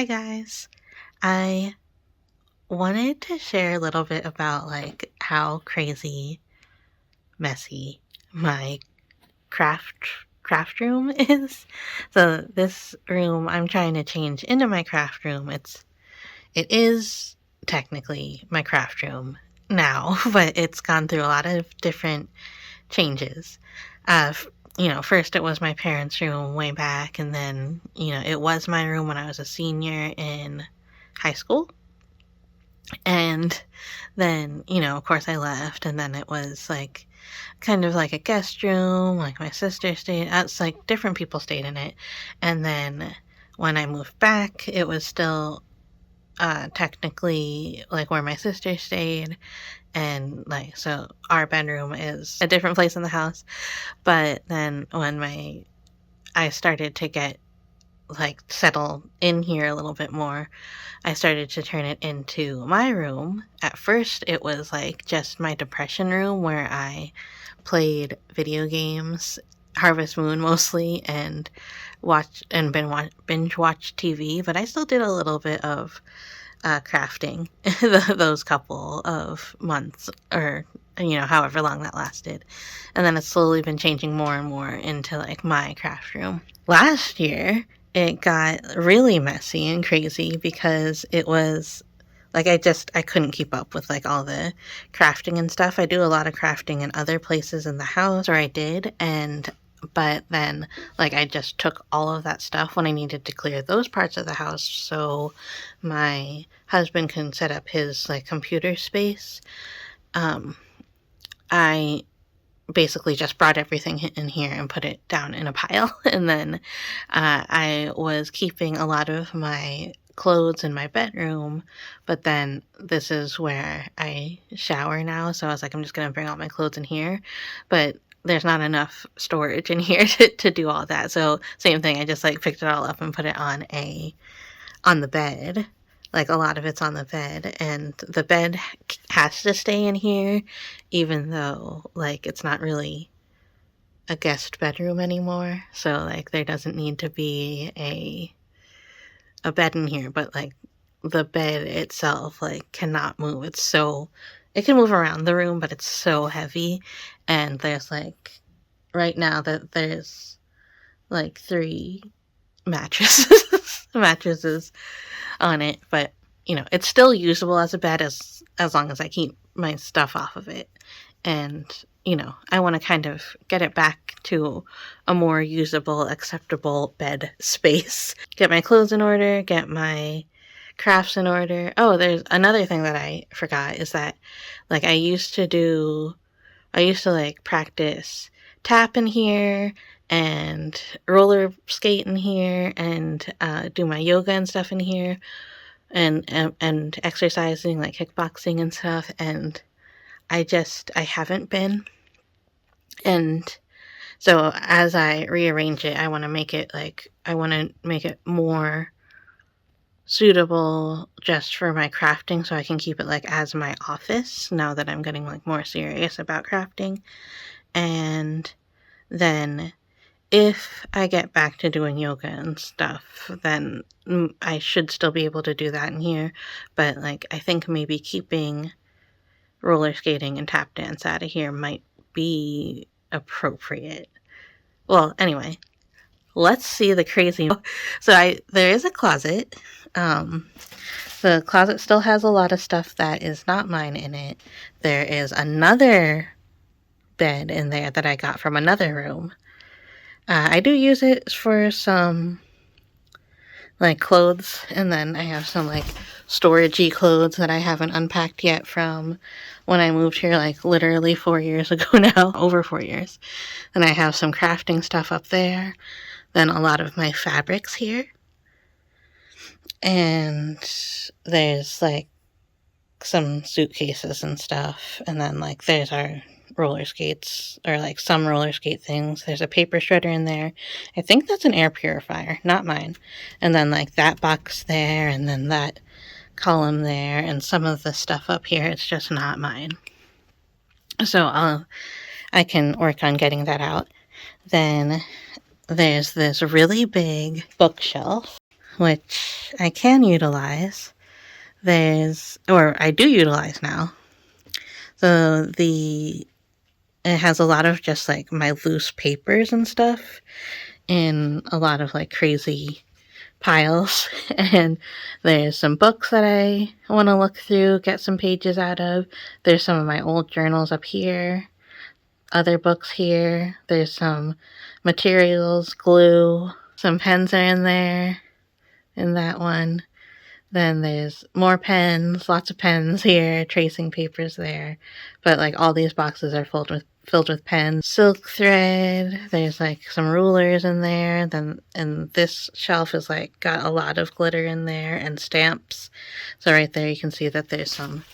Hi guys. I wanted to share a little bit about how crazy messy my craft room is. So this room I'm trying to change into my craft room. It is technically my craft room now, but it's gone through a lot of different changes. Uh, first it was my parents' room way back, and then, it was my room when I was a senior in high school. And then, of course I left, and then it was kind of like a guest room, like my sister stayed. It's like different people stayed in it. And then when I moved back, it was still technically like where my sister stayed. And so our bedroom is a different place in the house. But then when I started to get settle in here a little bit more, I started to turn it into my room. At first, it was just my depression room where I played video games, Harvest Moon mostly, and binge watch TV. But I still did a little bit of crafting those couple of months, or however long that lasted. And then it's slowly been changing more and more into my craft room. Last year it got really messy and crazy because it was I couldn't keep up with all the crafting and stuff. I do a lot of crafting in other places in the house, or I did, but then I just took all of that stuff when I needed to clear those parts of the house so my husband can set up his computer space. I basically just brought everything in here and put it down in a pile. And then I was keeping a lot of my clothes in my bedroom, but then this is where I shower now. So I was I'm just going to bring all my clothes in here. But there's not enough storage in here to do all that. So same thing. I just picked it all up and put it on the bed. A lot of it's on the bed, and the bed has to stay in here, even though it's not really a guest bedroom anymore. So there doesn't need to be a bed in here, but the bed itself cannot move. It can move around the room, but it's so heavy. And there's right now that there's 3 mattresses on it, but it's still usable as a bed as long as I keep my stuff off of it. And I want to kind of get it back to a more usable, acceptable bed space. Get my clothes in order, get my crafts in order. Oh, there's another thing that I forgot is that I used to practice tap in here and roller skate in here, and do my yoga and stuff in here, and exercising kickboxing and stuff. And I haven't been. And so as I rearrange it, I want to make it more suitable just for my crafting, so I can keep it as my office now that I'm getting more serious about crafting. And then if I get back to doing yoga and stuff, then I should still be able to do that in here. But I think maybe keeping roller skating and tap dance out of here might be appropriate. Well, anyway, let's see the crazy. So there is a closet. The closet still has a lot of stuff that is not mine in it. There is another bed in there that I got from another room. I do use it for some clothes, and then I have some storagey clothes that I haven't unpacked yet from when I moved here literally 4 years ago now, over 4 years. And I have some crafting stuff up there, then a lot of my fabrics here, and there's some suitcases and stuff, and then there's our roller skates, or some roller skate things. There's a paper shredder in there. I think that's an air purifier, not mine. And then that box there, and then that column there, and some of the stuff up here, it's just not mine. So I can work on getting that out. Then there's this really big bookshelf which I can utilize. Or I do utilize now. So it has a lot of just like my loose papers and stuff in a lot of like crazy piles. And there's some books that I want to look through, get some pages out of. There's some of my old journals up here, other books here. There's some materials, glue, some pens are in there, in that one. Then there's more pens, lots of pens here, tracing papers there. But like all these boxes are filled with pens. Silk thread, there's like some rulers in there. And this shelf is like got a lot of glitter in there and stamps. So right there you can see that there's some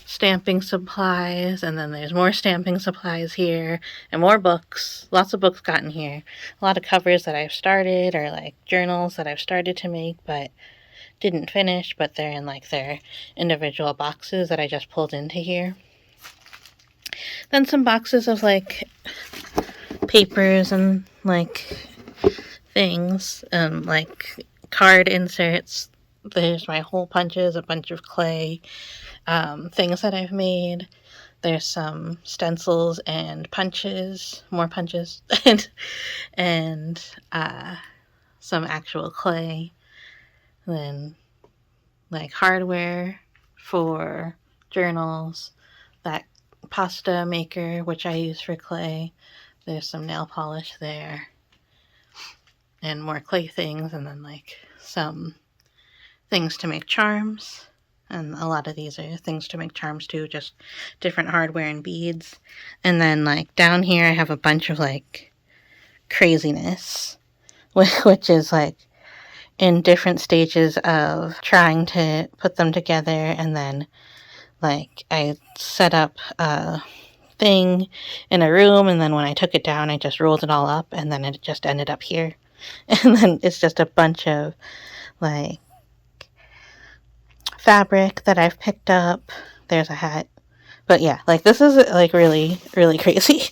stamping supplies, and then there's more stamping supplies here, and more books. Lots of books got in here. A lot of covers that I've started, or like journals that I've started to make, but didn't finish, but they're in like their individual boxes that I just pulled into here. Then some boxes of like papers and like things, like card inserts. There's my hole punches, a bunch of clay, things that I've made. There's some stencils and punches, more punches, and some actual clay. Then like hardware for journals, that pasta maker, which I use for clay. There's some nail polish there, and more clay things, and then like some things to make charms. And a lot of these are things to make charms too, just different hardware and beads. And then like down here I have a bunch of like craziness, which is like in different stages of trying to put them together. And then like I set up a thing in a room, and then when I took it down I just rolled it all up, and then it just ended up here. And then it's just a bunch of like fabric that I've picked up. There's a hat. But yeah, like this is like really, really crazy.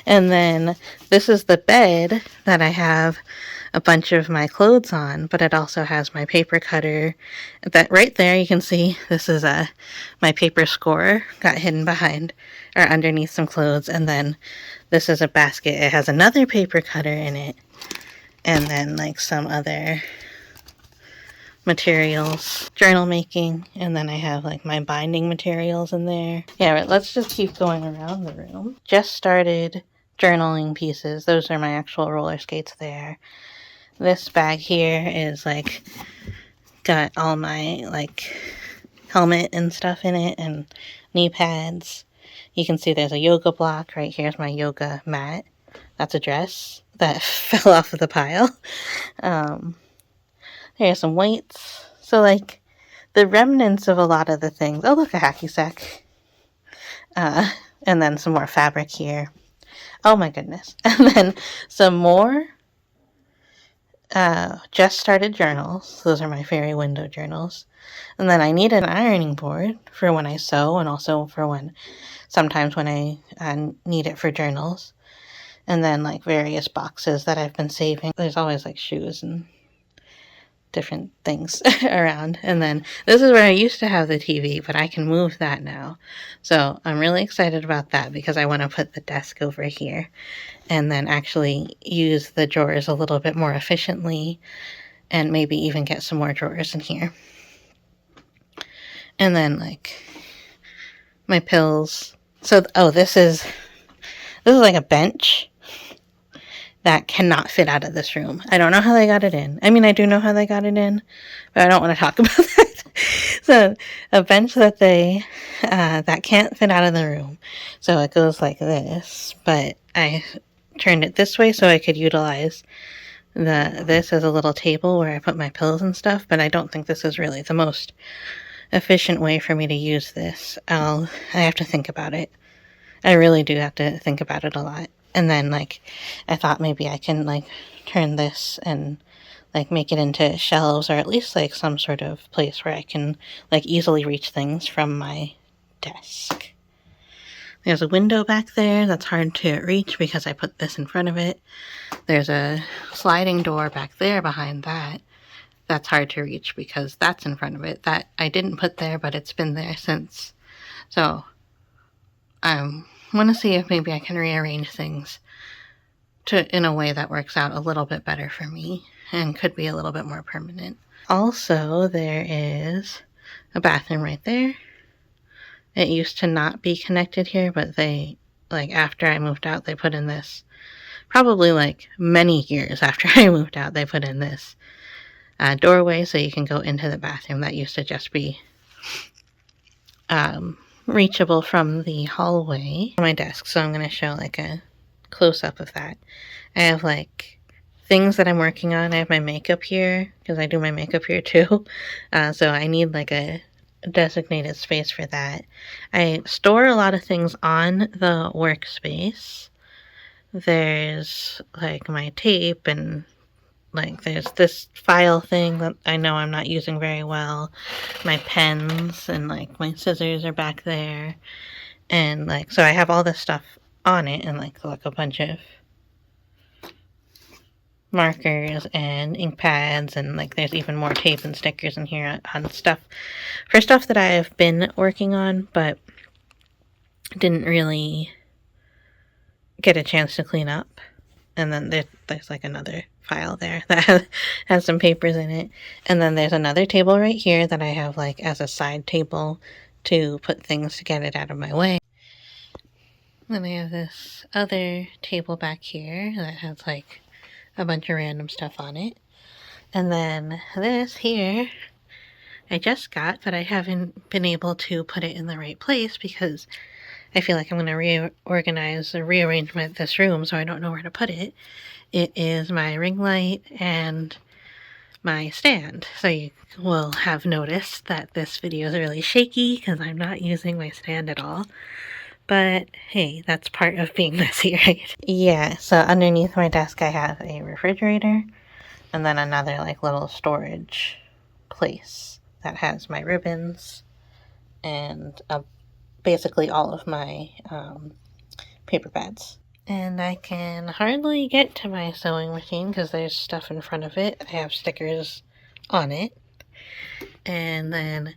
And then this is the bed that I have a bunch of my clothes on, but it also has my paper cutter. That right there, you can see this is my paper scorer got hidden behind or underneath some clothes. And then this is a basket. It has another paper cutter in it, and then like some other materials, journal making, and then I have like my binding materials in there. Yeah, right, let's just keep going around the room. Just started journaling pieces. Those are my actual roller skates there. This bag here is like got all my like helmet and stuff in it, and knee pads. You can see there's a yoga block. Right here's my yoga mat. That's a dress that fell off of the pile. Here's some weights. So, like, the remnants of a lot of the things. Oh, look, a hacky sack. And then some more fabric here. Oh, my goodness. And then some more just started journals. Those are my fairy window journals. And then I need an ironing board for when I sew, and also for sometimes when I need it for journals. And then, like, various boxes that I've been saving. There's always, like, shoes and different things around. And then this is where I used to have the TV, but I can move that now. So I'm really excited about that, because I want to put the desk over here and then actually use the drawers a little bit more efficiently, and maybe even get some more drawers in here. And then like my pills. So, this is like a bench that cannot fit out of this room. I don't know how they got it in. I mean, I do know how they got it in, but I don't want to talk about that. So, a bench that that can't fit out of the room. So it goes like this, but I turned it this way so I could utilize this as a little table where I put my pills and stuff, but I don't think this is really the most efficient way for me to use this. I have to think about it. I really do have to think about it a lot. And then, like, I thought maybe I can, like, turn this and, like, make it into shelves, or at least, like, some sort of place where I can, like, easily reach things from my desk. There's a window back there that's hard to reach because I put this in front of it. There's a sliding door back there behind that. that's hard to reach because that's in front of it. That I didn't put there, but it's been there since. So I want to see if maybe I can rearrange things in a way that works out a little bit better for me and could be a little bit more permanent. Also, there is a bathroom right there. It used to not be connected here, but they, like, after I moved out, they put in this, probably like many years after I moved out, they put in this doorway so you can go into the bathroom that used to just be reachable from the hallway on my desk. So I'm going to show like a close-up of that. I have like things that I'm working on. I have my makeup here because I do my makeup here too. So I need like a designated space for that. I store a lot of things on the workspace. There's like my tape and like there's this file thing that I know I'm not using very well. My pens and like my scissors are back there. And like, so I have all this stuff on it and like a bunch of markers and ink pads, and like there's even more tape and stickers in here on stuff for stuff that I've been working on but didn't really get a chance to clean up. And then there's like another file there that has some papers in it, and then there's another table right here that I have like as a side table to put things to get it out of my way. Then I have this other table back here that has like a bunch of random stuff on it. And then this here I just got, but I haven't been able to put it in the right place because I feel like I'm going to reorganize or rearrange this room, so I don't know where to put it. It is my ring light and my stand. So you will have noticed that this video is really shaky because I'm not using my stand at all. But hey, that's part of being messy, right? Yeah, so underneath my desk I have a refrigerator and then another like little storage place that has my ribbons and basically all of my paper pads. And I can hardly get to my sewing machine because there's stuff in front of it. I have stickers on it. And then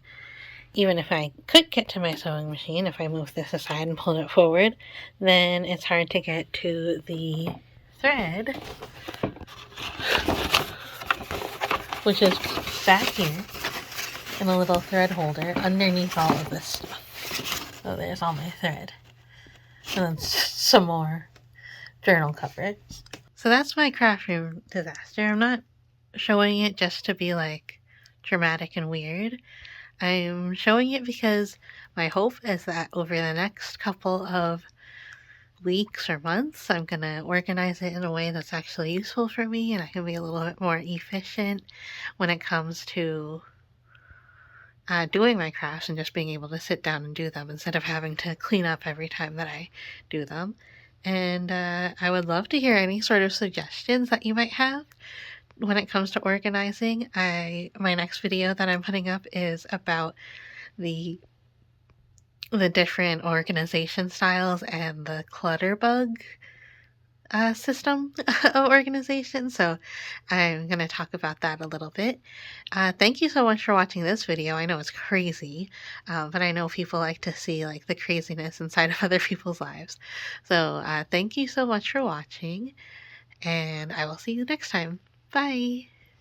even if I could get to my sewing machine, if I move this aside and pull it forward, then it's hard to get to the thread, which is back here in a little thread holder underneath all of this stuff. So there's all my thread. And then some more journal covers. So that's my craft room disaster. I'm not showing it just to be like dramatic and weird. I'm showing it because my hope is that over the next couple of weeks or months, I'm going to organize it in a way that's actually useful for me and I can be a little bit more efficient when it comes to doing my crafts and just being able to sit down and do them instead of having to clean up every time that I do them. And I would love to hear any sort of suggestions that you might have when it comes to organizing. My next video that I'm putting up is about the different organization styles and the clutter bug system of organization. So I'm going to talk about that a little bit. Thank you so much for watching this video. I know it's crazy, but I know people like to see like the craziness inside of other people's lives. So thank you so much for watching, and I will see you next time. Bye!